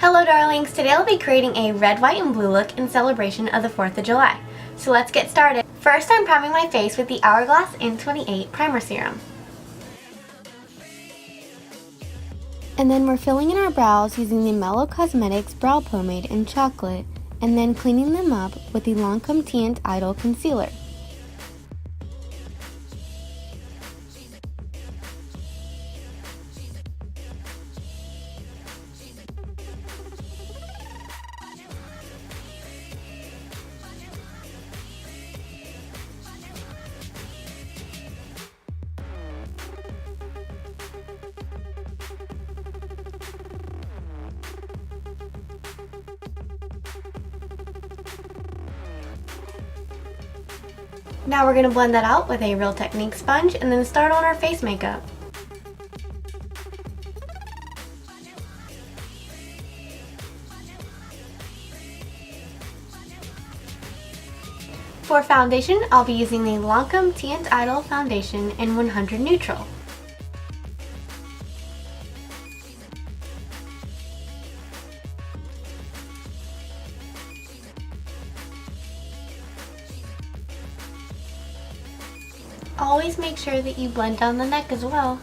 Hello darlings, today I'll be creating a red, white, and blue look in celebration of the 4th of July. So let's get started. First, I'm priming my face with the Hourglass N28 Primer Serum. And then we're filling in our brows using the Mellow Cosmetics Brow Pomade in Chocolate, and then cleaning them up with the Lancôme Teint Idole Concealer. Now we're going to blend that out with a Real Technique sponge and then start on our face makeup. For foundation, I'll be using the Lancôme Teint Idole Foundation in 100 Neutral. Always make sure that you blend down the neck as well.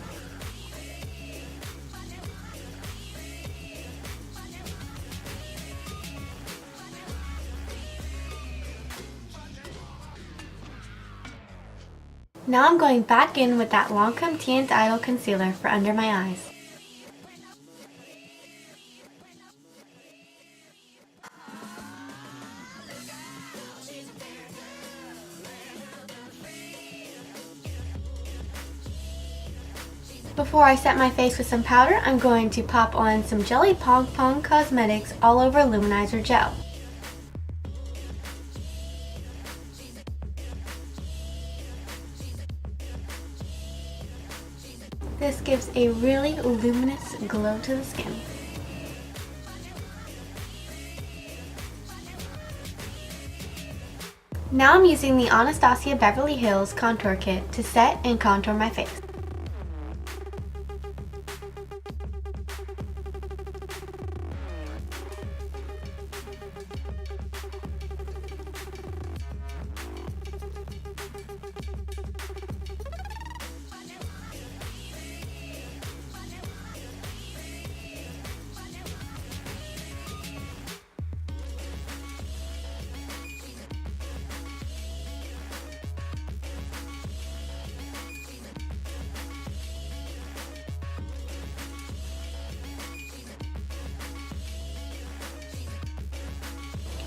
Now I'm going back in with that Lancôme Teint Idole Concealer for under my eyes. Before I set my face with some powder, I'm going to pop on some Jelly Pong Cosmetics All Over Luminizer Gel. This gives a really luminous glow to the skin. Now I'm using the Anastasia Beverly Hills Contour Kit to set and contour my face.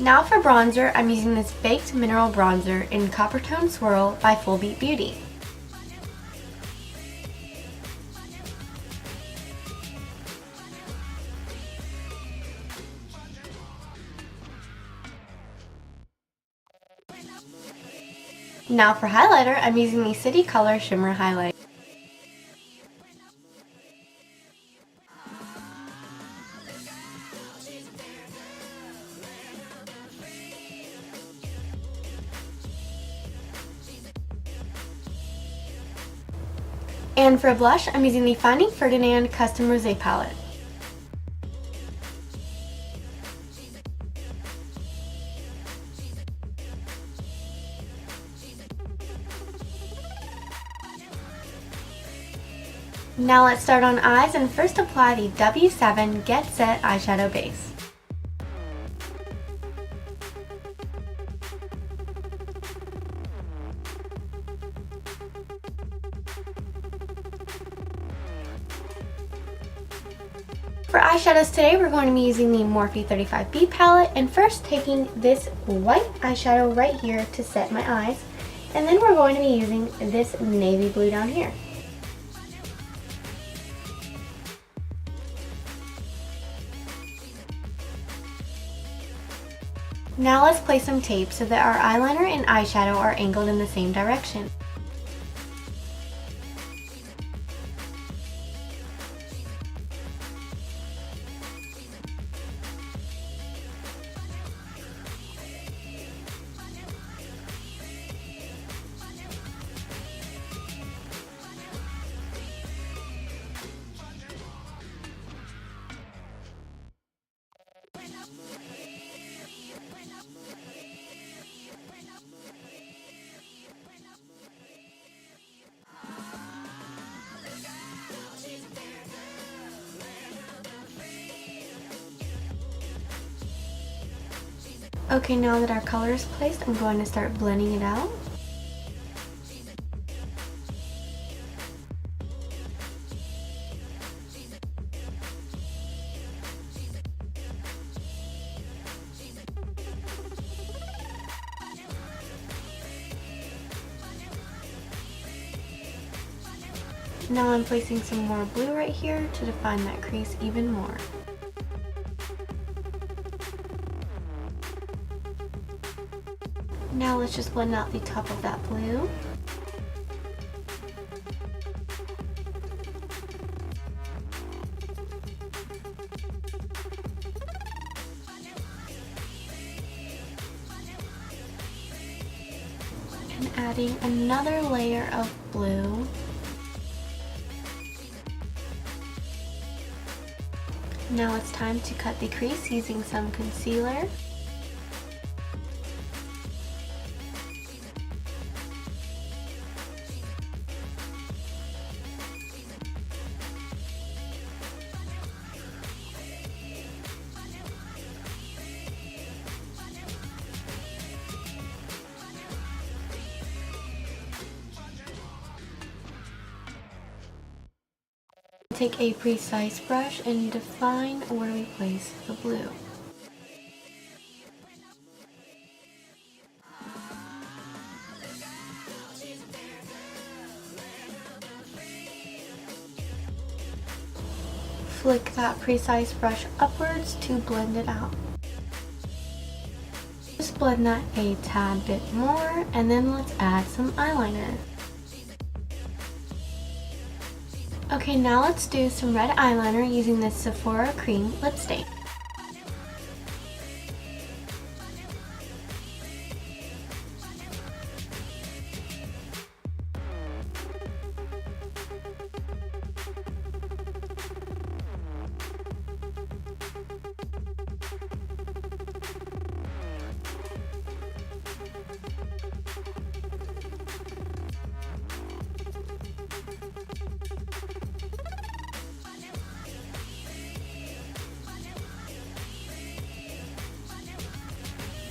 Now for bronzer, I'm using this Baked Mineral Bronzer in Coppertone Swirl by Fullbeat Beauty. Now for highlighter, I'm using the City Color Shimmer Highlight. And for blush, I'm using the Finding Ferdinand Custom Rosé Palette. Now let's start on eyes and first apply the W7 Get Set Eyeshadow Base. For eyeshadows today, we're going to be using the Morphe 35B palette, and first taking this white eyeshadow right here to set my eyes, and then we're going to be using this navy blue down here. Now let's place some tape so that our eyeliner and eyeshadow are angled in the same direction. Okay, now that our color is placed, I'm going to start blending it out. Now I'm placing some more blue right here to define that crease even more. Now let's just blend out the top of that blue. And adding another layer of blue. Now it's time to cut the crease using some concealer. Take a precise brush and define where we place the blue. Flick that precise brush upwards to blend it out. Just blend that a tad bit more, and then let's add some eyeliner. Okay, now let's do some red eyeliner using this Sephora cream lip stain.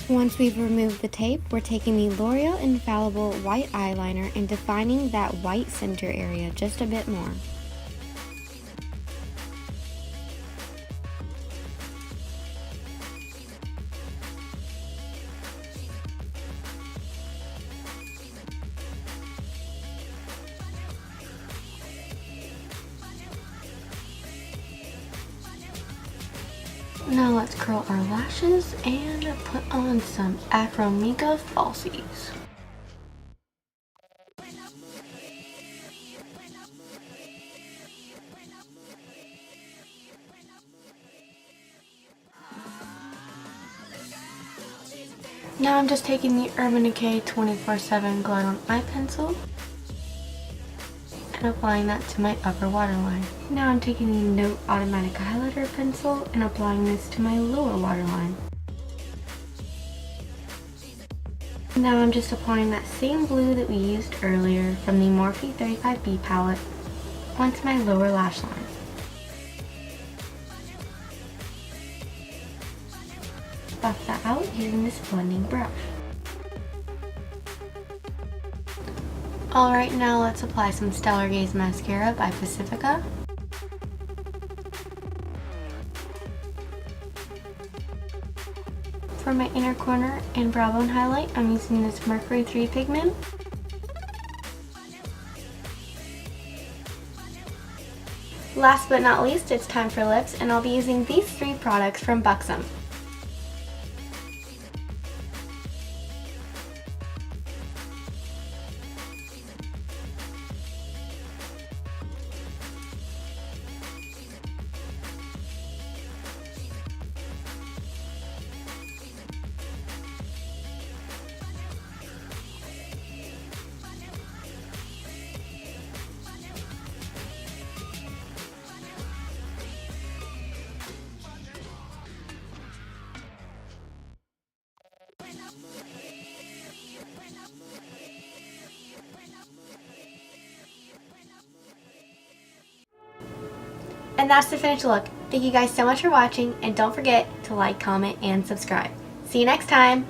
Once we've removed the tape, we're taking the L'Oreal Infallible white eyeliner and defining that white center area just a bit more. Now let's curl our lashes and put on some Afromika falsies. Now I'm just taking the Urban Decay 24/7 Glide On Eye Pencil and applying that to my upper waterline. Now I'm taking the Note Automatic Highlighter Pencil and applying this to my lower waterline. Now I'm just applying that same blue that we used earlier from the Morphe 35B palette onto my lower lash line. Buff that out using this blending brush. Alright, now let's apply some Stellar Gaze mascara by Pacifica. For my inner corner and brow bone highlight, I'm using this Mercury 3 pigment. Last but not least, it's time for lips, and I'll be using these three products from Buxom. And that's the finished look. Thank you guys so much for watching, and don't forget to like, comment, and subscribe. See you next time.